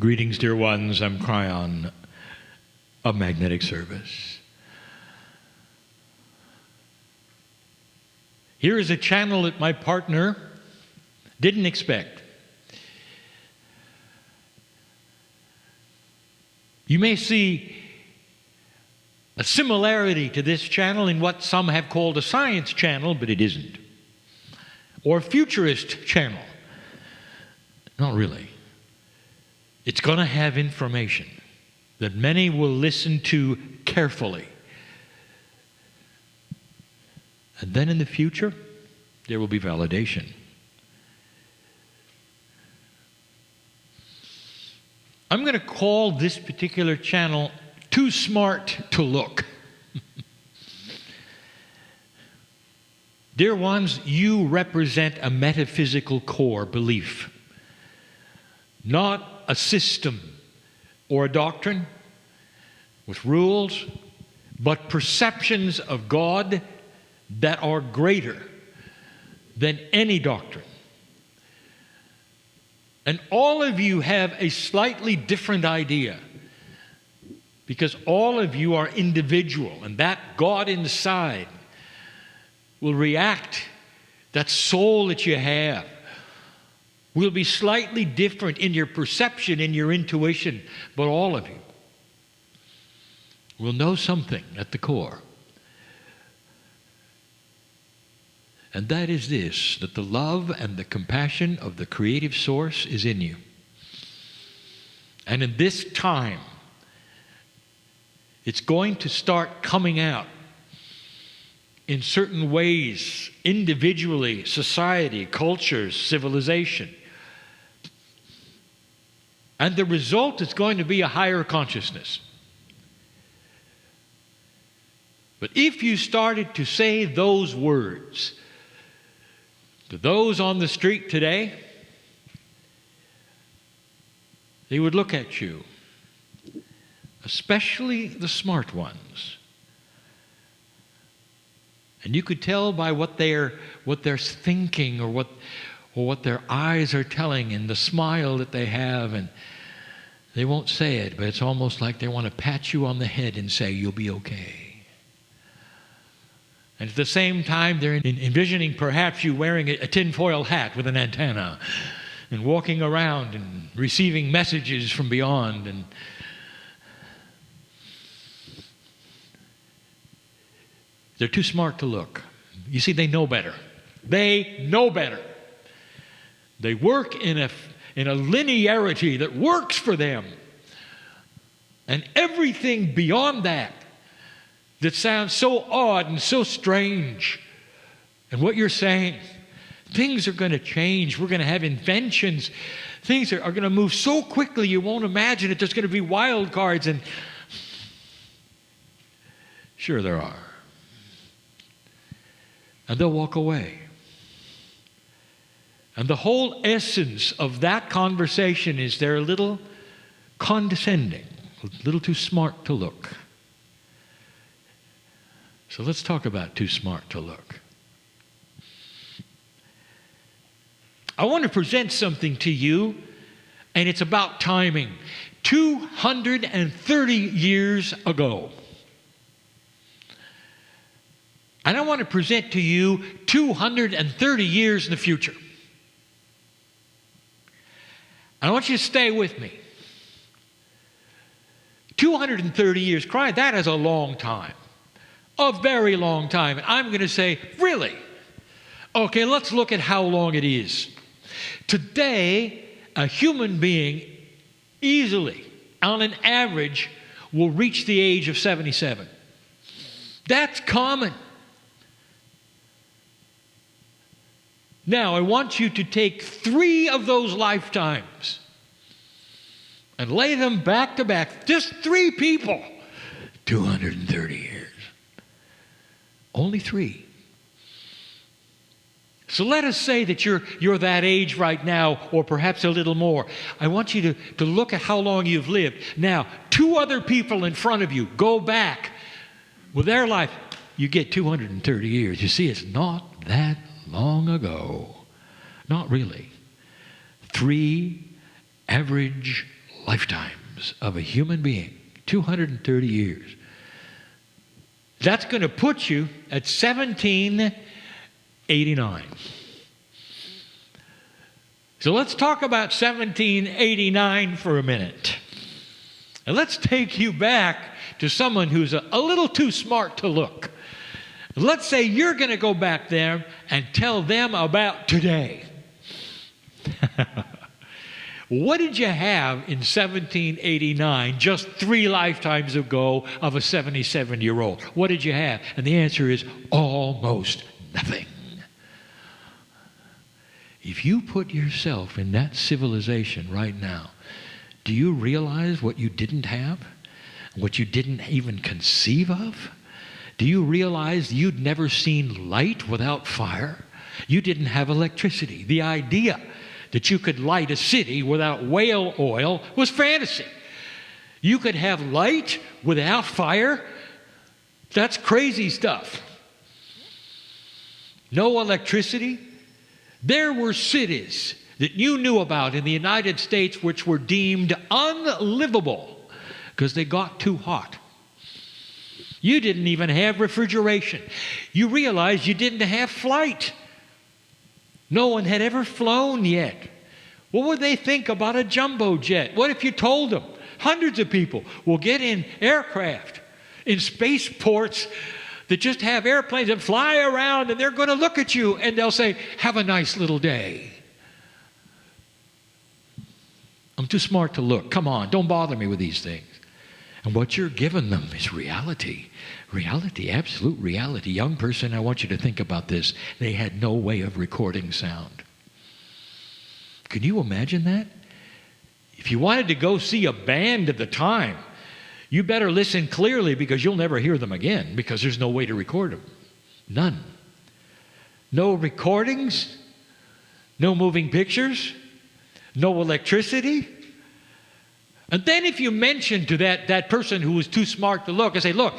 Greetings, dear ones. I'm Kryon of Magnetic Service. Here is a channel that my partner didn't expect. You may see a similarity to this channel in what some have called a science channel, but it isn't. Or a futurist channel. Not really. It's going to have information that many will listen to carefully. And then in the future, there will be validation. I'm going to call this particular channel Too Smart to Look. Dear ones, you represent a metaphysical core belief, not a system or a doctrine with rules, but perceptions of God that are greater than any doctrine. And all of you have a slightly different idea because all of you are individual, and that God inside will react, that soul that you have will be slightly different in your perception, in your intuition, but all of you will know something at the core. And that is this, that the love and the compassion of the creative source is in you. And in this time, it's going to start coming out in certain ways, individually, society, cultures, civilization. And the result is going to be a higher consciousness. But if you started to say those words to those on the street today, they would look at you, especially the smart ones. And you could tell by what they're thinking or what their eyes are telling and the smile that they have, and they won't say it, but it's almost like they want to pat you on the head and say, you'll be okay. And at the same time, they're envisioning perhaps you wearing a tinfoil hat with an antenna and walking around and receiving messages from beyond. And they're too smart to look. You see, they know better. They know better. They work in a linearity that works for them. And everything beyond that sounds so odd and so strange. And what you're saying, things are going to change. We're going to have inventions. Things are going to move so quickly you won't imagine it. There's going to be wild cards. And sure there are. And they'll walk away. And the whole essence of that conversation is they're a little condescending, a little too smart to look. So let's talk about too smart to look. I want to present something to you, and it's about timing. 230 years ago. And I want to present to you 230 years in the future. I want you to stay with me. 230 years, cry, that is a long time. A very long time. And I'm going to say, really? Okay, let's look at how long it is. Today, a human being easily, on an average, will reach the age of 77. That's common. Now, I want you to take 3 of those lifetimes and lay them back to back. Just 3 people. 230 years. Only 3. So let us say that you're that age right now, or perhaps a little more. I want you to look at how long you've lived. Now, 2 other people in front of you, go back with their life. You get 230 years. You see, it's not that long ago. Not really. 3 average lifetimes of a human being, 230 years. That's going to put you at 1789. So let's talk about 1789 for a minute. And let's take you back to someone who's a little too smart to look. Let's say you're going to go back there and tell them about today. What did you have in 1789, just 3 lifetimes ago, of a 77-year-old? What did you have? And the answer is almost nothing. If you put yourself in that civilization right now, do you realize what you didn't have? What you didn't even conceive of? Do you realize you'd never seen light without fire? You didn't have electricity. The idea that you could light a city without whale oil was fantasy. You could have light without fire? That's crazy stuff. No electricity? There were cities that you knew about in the United States which were deemed unlivable because they got too hot. You didn't even have refrigeration. You realized you didn't have flight. No one had ever flown yet. What would they think about a jumbo jet? What if you told them hundreds of people will get in aircraft, in spaceports that just have airplanes that fly around, and they're going to look at you and they'll say, "Have a nice little day." I'm too smart to look. Come on, don't bother me with these things. And what you're giving them is reality. Reality, absolute reality. Young person, I want you to think about this. They had no way of recording sound. Can you imagine that? If you wanted to go see a band at the time, you better listen clearly because you'll never hear them again because there's no way to record them. None. No recordings, no moving pictures, no electricity. And then if you mention to that person who was too smart to look and say, look,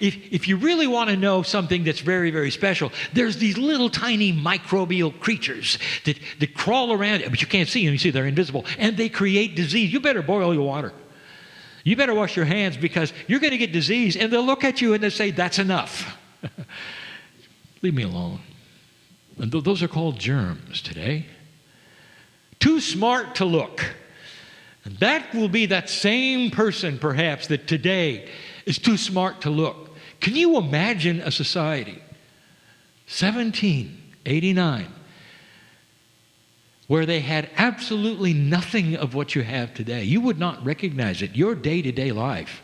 if you really want to know something that's very, very special, there's these little tiny microbial creatures that crawl around, but you can't see them. You see, they're invisible. And they create disease. You better boil your water. You better wash your hands because you're going to get disease. And they'll look at you and they'll say, that's enough. Leave me alone. And those are called germs today. Too smart to look. And that will be that same person, perhaps, that today is too smart to look. Can you imagine a society, 1789, where they had absolutely nothing of what you have today? You would not recognize it. Your day-to-day life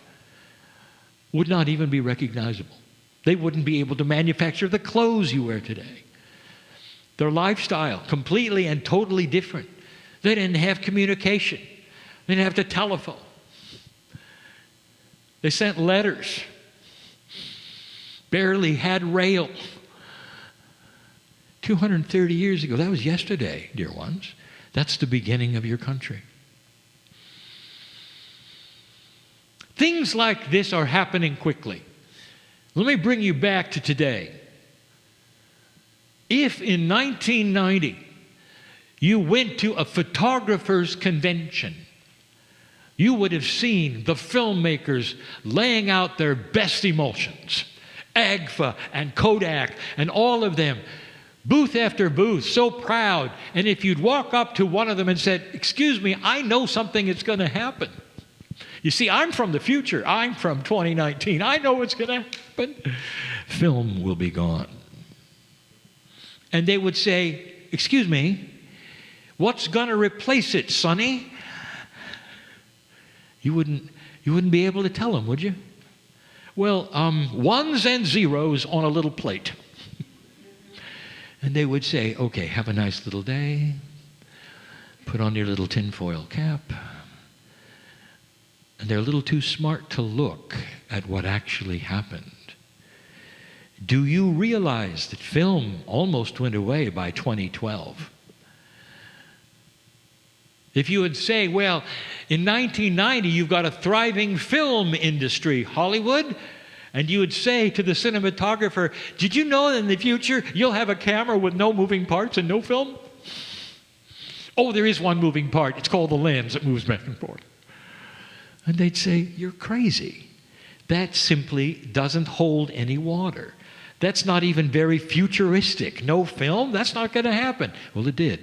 would not even be recognizable. They wouldn't be able to manufacture the clothes you wear today. Their lifestyle, completely and totally different. They didn't have communication. They didn't have the telephone. They sent letters. Barely had rail. 230 years ago. That was yesterday, dear ones. That's the beginning of your country. Things like this are happening quickly. Let me bring you back to today. If in 1990 you went to a photographer's convention, you would have seen the filmmakers laying out their best emulsions. Agfa and Kodak and all of them, booth after booth, so proud. And if you'd walk up to one of them and said, "Excuse me, I know something is going to happen. You see, I'm from the future. I'm from 2019. I know what's going to happen." Film will be gone. And they would say, "Excuse me, what's going to replace it, Sonny?" You wouldn't be able to tell them, would you? Well, ones and zeros on a little plate. And they would say, "Okay, have a nice little day. Put on your little tinfoil cap." And they're a little too smart to look at what actually happened. Do you realize that film almost went away by 2012? If you would say, well, in 1990 you've got a thriving film industry, Hollywood, and you would say to the cinematographer, "Did you know that in the future you'll have a camera with no moving parts and no film?" "Oh, there is one moving part. It's called the lens that moves back and forth." And they'd say, you're crazy. That simply doesn't hold any water. That's not even very futuristic. No film, that's not going to happen. Well, it did.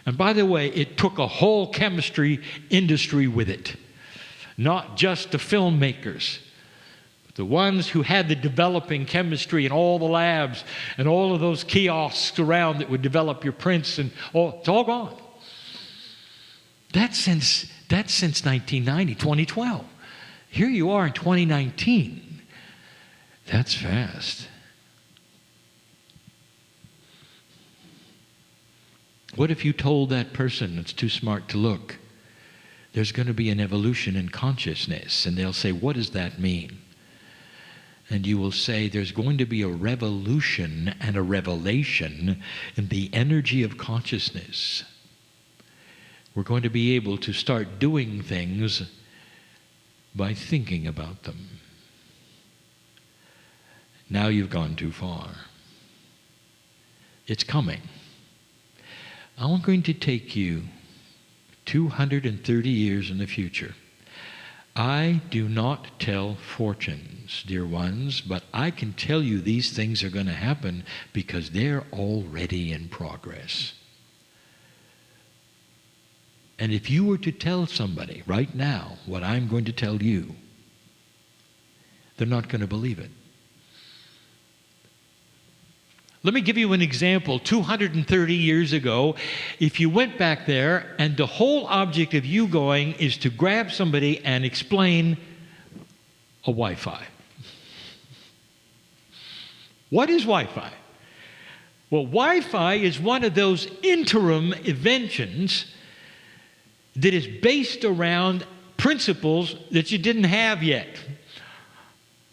And by the way, it took a whole chemistry industry with it. Not just the filmmakers, but the ones who had the developing chemistry in all the labs and all of those kiosks around that would develop your prints and all. It's all gone. That's since 1990, 2012. Here you are in 2019. That's fast. What if you told that person that's too smart to look, there's going to be an evolution in consciousness? And they'll say, what does that mean? And you will say, there's going to be a revolution and a revelation in the energy of consciousness. We're going to be able to start doing things by thinking about them. Now you've gone too far. It's coming. I'm going to take you 230 years in the future. I do not tell fortunes, dear ones, but I can tell you these things are going to happen because they're already in progress. And if you were to tell somebody right now what I'm going to tell you, they're not going to believe it. Let me give you an example. 230 years ago, if you went back there and the whole object of you going is to grab somebody and explain a Wi-Fi. What is Wi-Fi? Well, Wi-Fi is one of those interim inventions that is based around principles that you didn't have yet.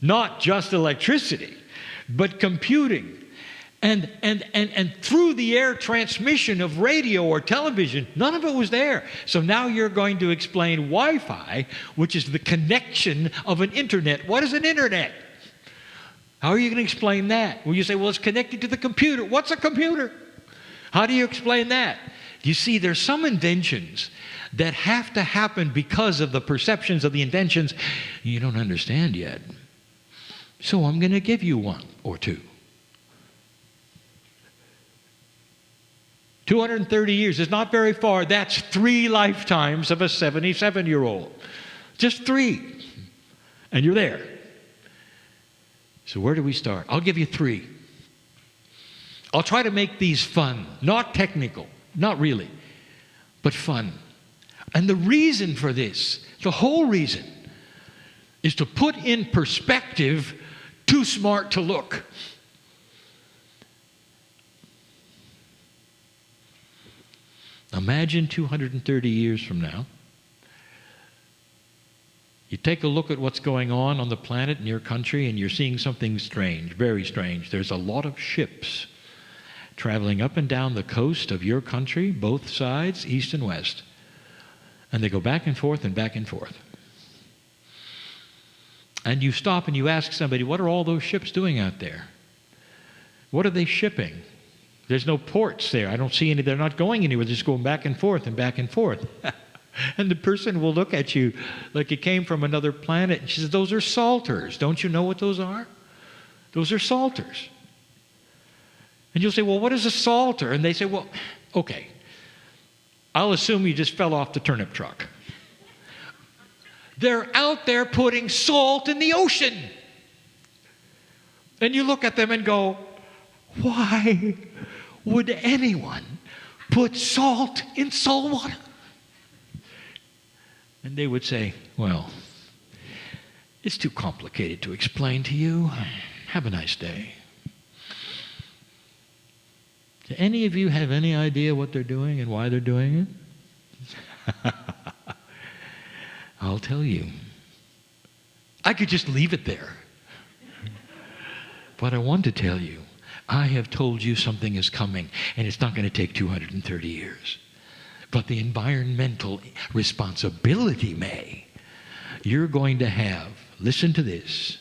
Not just electricity, but computing. And through the air transmission of radio or television, none of it was there. So now you're going to explain Wi-Fi, which is the connection of an internet. What is an internet? How are you going to explain that? Well, you say, well, it's connected to the computer. What's a computer? How do you explain that? You see, there's some inventions that have to happen because of the perceptions of the inventions you don't understand yet. So I'm going to give you one or two. 230 years is not very far. That's 3 lifetimes of a 77-year-old. Just 3. And you're there. So where do we start? I'll give you 3. I'll try to make these fun. Not technical. Not really. But fun. And the reason for this, the whole reason, is to put in perspective too smart to look. Imagine 230 years from now, you take a look at what's going on the planet in your country and you're seeing something strange, very strange. There's a lot of ships traveling up and down the coast of your country, both sides, east and west. And they go back and forth and back and forth. And you stop and you ask somebody, what are all those ships doing out there? What are they shipping? There's no ports there. I don't see any. They're not going anywhere. They're just going back and forth and back and forth. And the person will look at you like it came from another planet. And she says, those are salters. Don't you know what those are? Those are salters. And you'll say, well, what is a salter? And they say, well, okay, I'll assume you just fell off the turnip truck. They're out there putting salt in the ocean. And you look at them and go, why would anyone put salt in salt water? And they would say, well, it's too complicated to explain to you. Have a nice day. Do any of you have any idea what they're doing and why they're doing it? I'll tell you. I could just leave it there. But I want to tell you, I have told you something is coming, and it's not going to take 230 years. But the environmental responsibility may. You're going to have, listen to this,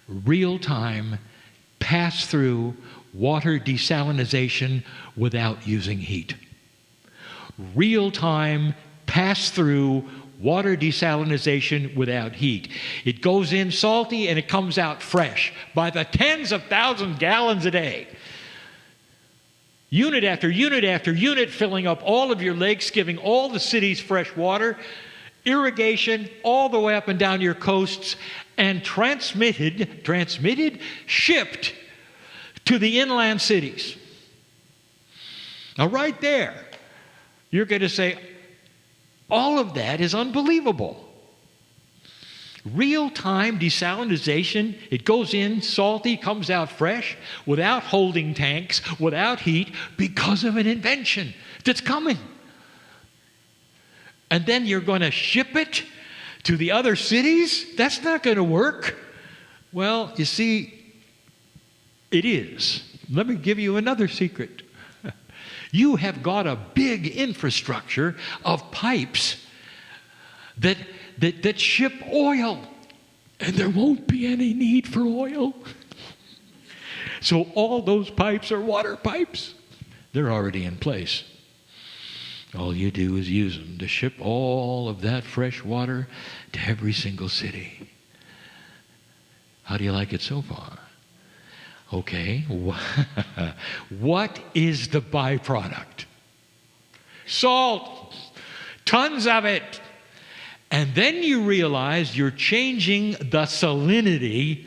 real-time pass-through water desalinization without using heat. Real-time pass-through water desalinization without heat. It goes in salty and it comes out fresh by the tens of thousands of gallons a day. Unit after unit after unit, filling up all of your lakes, giving all the cities fresh water, irrigation all the way up and down your coasts, and shipped to the inland cities. Now, right there, you're going to say, all of that is unbelievable. Real-time desalinization, it goes in salty, comes out fresh, without holding tanks, without heat, because of an invention that's coming. And then you're going to ship it to the other cities? That's not going to work. Well, you see, it is. Let me give you another secret. You have got a big infrastructure of pipes that ship oil, and there won't be any need for oil. So all those pipes are water pipes. They're already in place. All you do is use them to ship all of that fresh water to every single city. How do you like it so far? Okay, what is the byproduct? Salt, tons of it. And then you realize you're changing the salinity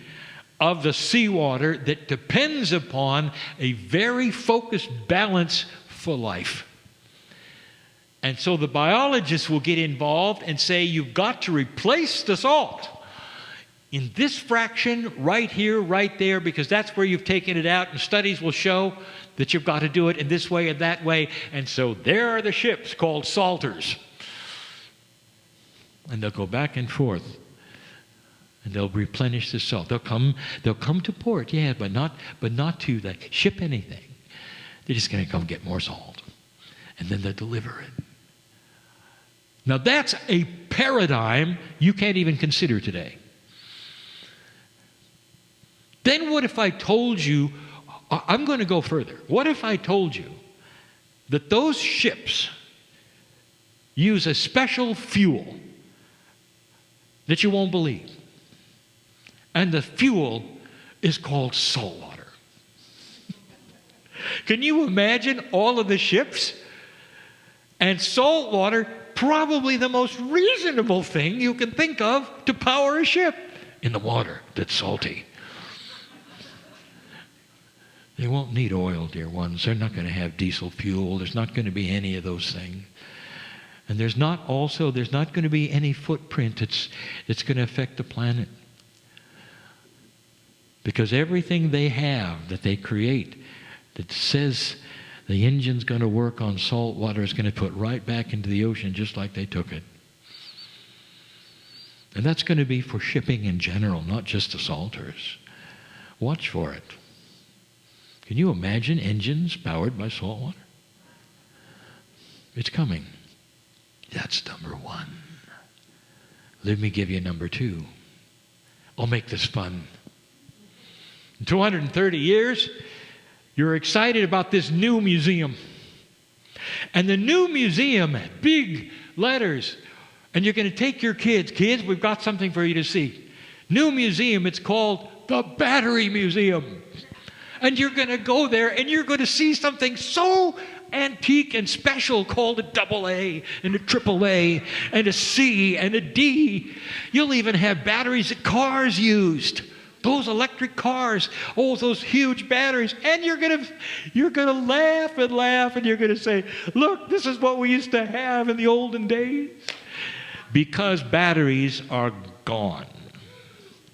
of the seawater that depends upon a very focused balance for life. And so the biologists will get involved and say, you've got to replace the salt in this fraction right here, right there, because that's where you've taken it out, and studies will show that you've got to do it in this way and that way. And so there are the ships called salters. And they'll go back and forth, and they'll replenish the salt. They'll come to port, yeah, but not to ship anything. They're just going to come get more salt, and then they'll deliver it. Now that's a paradigm you can't even consider today. Then what if I told you, I'm going to go further. What if I told you that those ships use a special fuel that you won't believe? And the fuel is called salt water. Can you imagine all of the ships? And salt water, probably the most reasonable thing you can think of to power a ship in the water that's salty. They won't need oil, dear ones. They're not going to have diesel fuel. There's not going to be any of those things. And there's not going to be any footprint that's going to affect the planet. Because everything they have that they create that says the engine's going to work on salt water is going to put right back into the ocean just like they took it. And that's going to be for shipping in general, not just the salters. Watch for it. Can you imagine engines powered by salt water? It's coming. That's number one. Let me give you number two. I'll make this fun. In 230 years, you're excited about this new museum. And the new museum, big letters, and you're going to take your kids, we've got something for you to see. New museum, it's called the Battery Museum. And you're going to go there and you're going to see something so antique and special called a AA and a AAA and a C and a D. You'll even have batteries that cars used. Those electric cars, those huge batteries. And you're going to laugh and laugh, and you're going to say, look, this is what we used to have in the olden days. Because batteries are gone.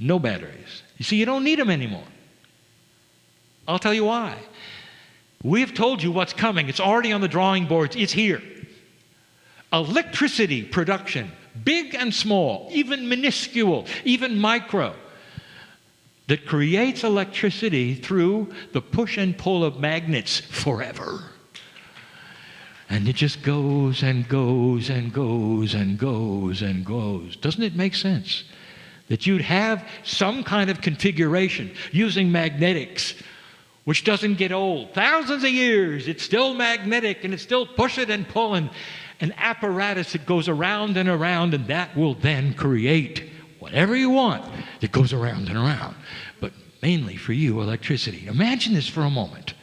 No batteries. You see, you don't need them anymore. I'll tell you why. We've told you what's coming. It's already on the drawing boards. It's here. Electricity production, big and small, even minuscule, even micro, that creates electricity through the push and pull of magnets forever. And it just goes and goes and goes and goes and goes. Doesn't it make sense that you'd have some kind of configuration using magnetics, which doesn't get old? Thousands of years, it's still magnetic and it's still pushing and pulling. an apparatus that goes around and around, and that will then create whatever you want that goes around and around. But mainly for you, electricity. Imagine this for a moment.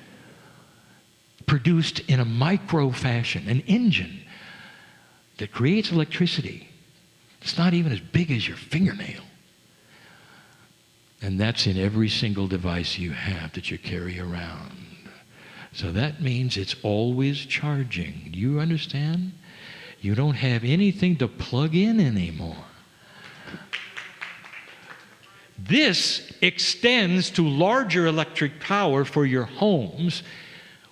Produced in a micro fashion, an engine that creates electricity. It's not even as big as your fingernail. And that's in every single device you have that you carry around. So that means it's always charging. Do you understand? You don't have anything to plug in anymore. This extends to larger electric power for your homes,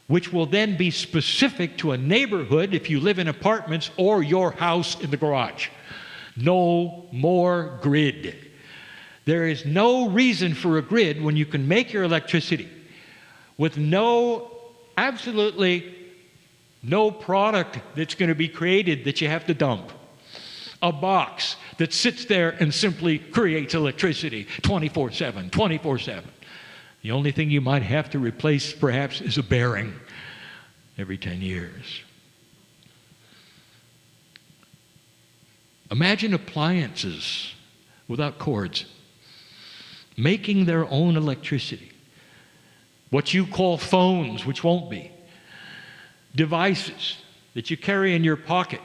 which will then be specific to a neighborhood if you live in apartments or your house in the garage. No more grid. There is no reason for a grid when you can make your electricity with absolutely no product that's going to be created that you have to dump. A box that sits there and simply creates electricity 24/7, 24/7. The only thing you might have to replace, perhaps, is a bearing every 10 years. Imagine appliances without cords, making their own electricity. What you call phones, which won't be. Devices that you carry in your pocket,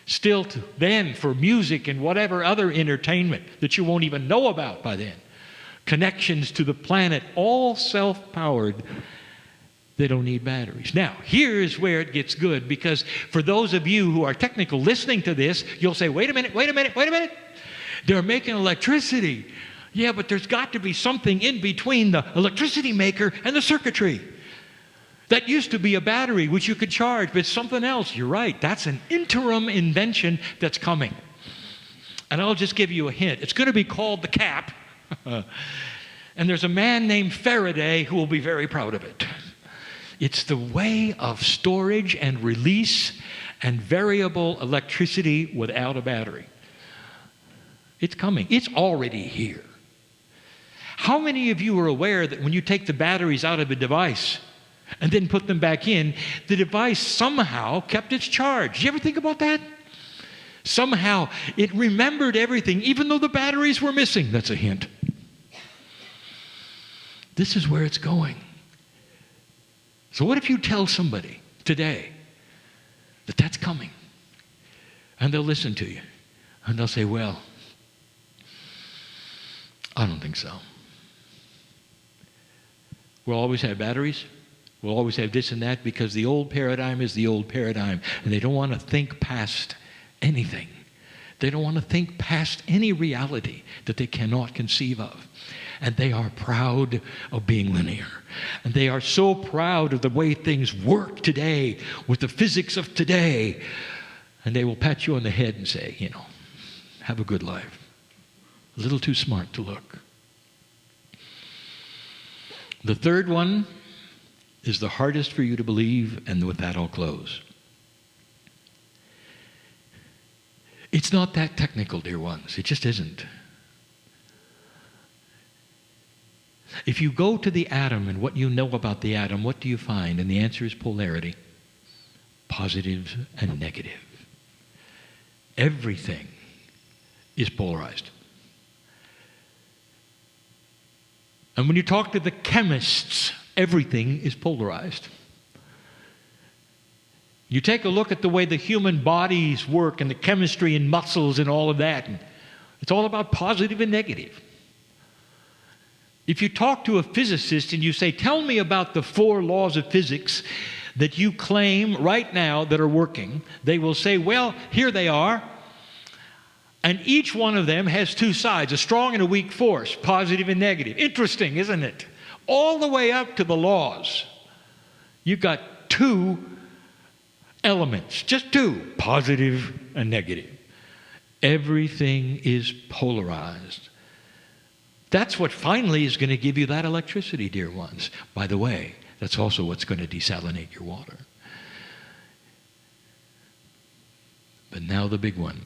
still then for music and whatever other entertainment that you won't even know about by then. Connections to the planet, all self-powered. They don't need batteries. Now, here's where it gets good, because for those of you who are technical listening to this, you'll say, wait a minute. They're making electricity. Yeah, but there's got to be something in between the electricity maker and the circuitry. That used to be a battery which you could charge, but it's something else. You're right. That's an interim invention that's coming. And I'll just give you a hint. It's going to be called the cap. And there's a man named Faraday who will be very proud of it. It's the way of storage and release and variable electricity without a battery. It's coming. It's already here. How many of you are aware that when you take the batteries out of a device and then put them back in, the device somehow kept its charge? Did you ever think about that? Somehow it remembered everything, even though the batteries were missing. That's a hint. This is where it's going. So what if you tell somebody today that that's coming? And they'll listen to you. And they'll say, well, I don't think so. We'll always have batteries. We'll always have this and that, because the old paradigm is the old paradigm. And they don't want to think past anything. They don't want to think past any reality that they cannot conceive of. And they are proud of being linear. And they are so proud of the way things work today with the physics of today. And they will pat you on the head and say, have a good life. A little too smart to look. The third one is the hardest for you to believe, and with that I'll close. It's not that technical, dear ones. It just isn't. If you go to the atom and what you know about the atom, what do you find? And the answer is polarity. Positive and negative. Everything is polarized. And when you talk to the chemists, everything is polarized. You take a look at the way the human bodies work and the chemistry and muscles and all of that, and it's all about positive and negative. If you talk to a physicist and you say, tell me about the 4 laws of physics that you claim right now that are working, they will say, well, here they are. And each one of them has 2 sides, a strong and a weak force, positive and negative. Interesting, isn't it? All the way up to the laws. You've got 2 elements, just 2, positive and negative. Everything is polarized. That's what finally is going to give you that electricity, dear ones. By the way, that's also what's going to desalinate your water. But now the big one.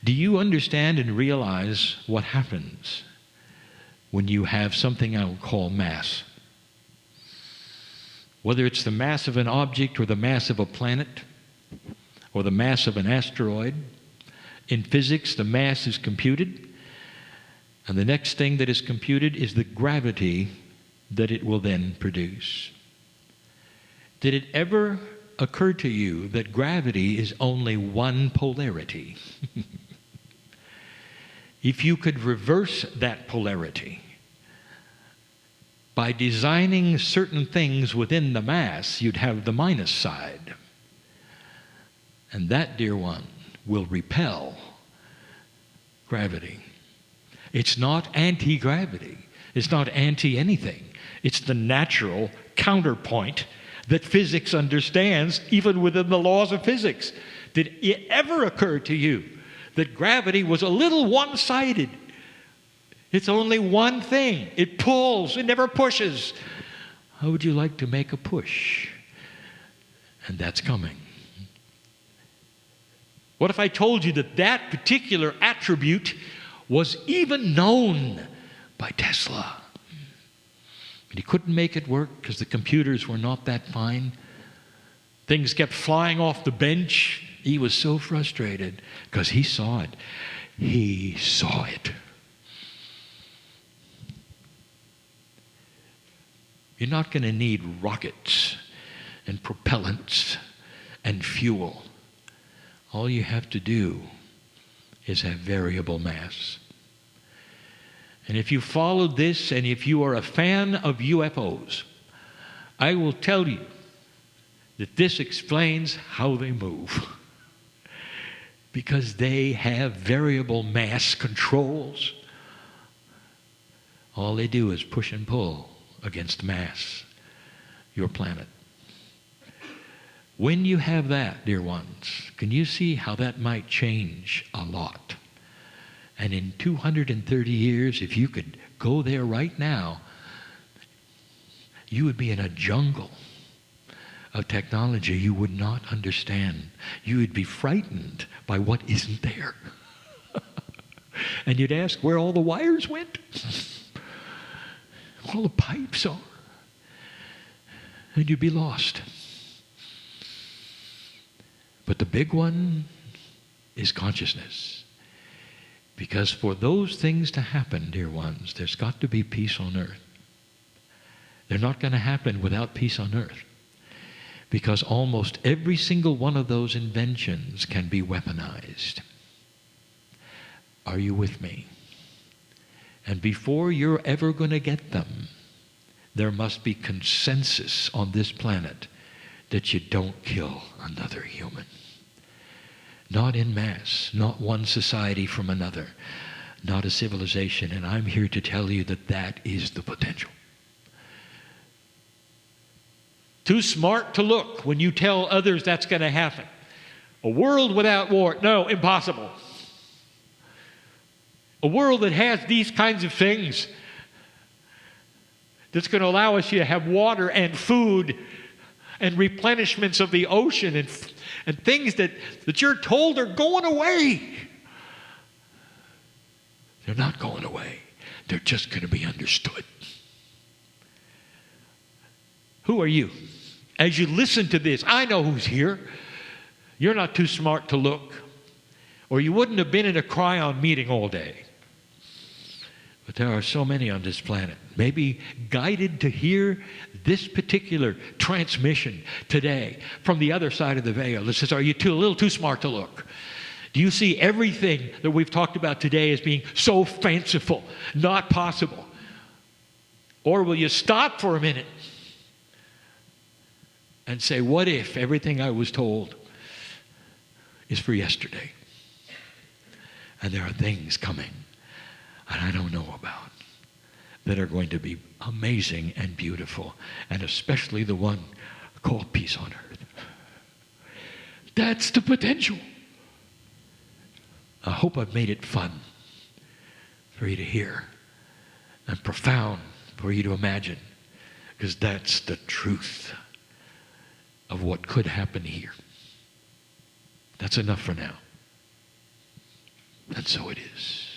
Do you understand and realize what happens when you have something I will call mass? whether it's the mass of an object or the mass of a planet or the mass of an asteroid. In physics, the mass is computed, and the next thing that is computed is the gravity that it will then produce. Did it ever occur to you that gravity is only one polarity? If you could reverse that polarity by designing certain things within the mass, you'd have the minus side. And that, dear one, will repel gravity. It's not anti-gravity. It's not anti-anything. It's the natural counterpoint that physics understands, even within the laws of physics. Did it ever occur to you that gravity was a little one-sided? It's only one thing. It pulls. It never pushes. How would you like to make a push? And that's coming. What if I told you that that particular attribute was even known by Tesla? And he couldn't make it work because the computers were not that fine. Things kept flying off the bench. He was so frustrated because he saw it. He saw it. You're not going to need rockets and propellants and fuel. All you have to do is have variable mass. And if you followed this, and if you are a fan of UFOs, I will tell you that this explains how they move. Because they have variable mass controls. All they do is push and pull against mass, your planet. When you have that, dear ones, can you see how that might change a lot? And in 230 years, if you could go there right now, you would be in a jungle of technology you would not understand. You would be frightened by what isn't there. And you'd ask where all the wires went, all the pipes are. And you'd be lost. But the big one is consciousness. Because for those things to happen, dear ones, there's got to be peace on earth. They're not going to happen without peace on earth. Because almost every single one of those inventions can be weaponized. Are you with me? And before you're ever going to get them, there must be consensus on this planet that you don't kill another human. Not in mass, not one society from another, not a civilization. And I'm here to tell you that that is the potential. Too smart to look when you tell others that's going to happen. A world without war, no, impossible. A world that has these kinds of things, that's going to allow us to have water and food and replenishments of the ocean and things that you're told are going away. They're not going away. They're just going to be understood. Who are you? As you listen to this, I know who's here. You're not too smart to look, or you wouldn't have been in a Kryon meeting all day. But there are so many on this planet, maybe guided to hear this particular transmission today from the other side of the veil. It says, are you a little too smart to look? Do you see everything that we've talked about today as being so fanciful, not possible? Or will you stop for a minute and say, what if everything I was told is for yesterday? And there are things coming that I don't know about that are going to be amazing and beautiful, and especially the one called peace on earth. That's the potential. I hope I've made it fun for you to hear and profound for you to imagine, because that's the truth of what could happen here. That's enough for now. And so it is.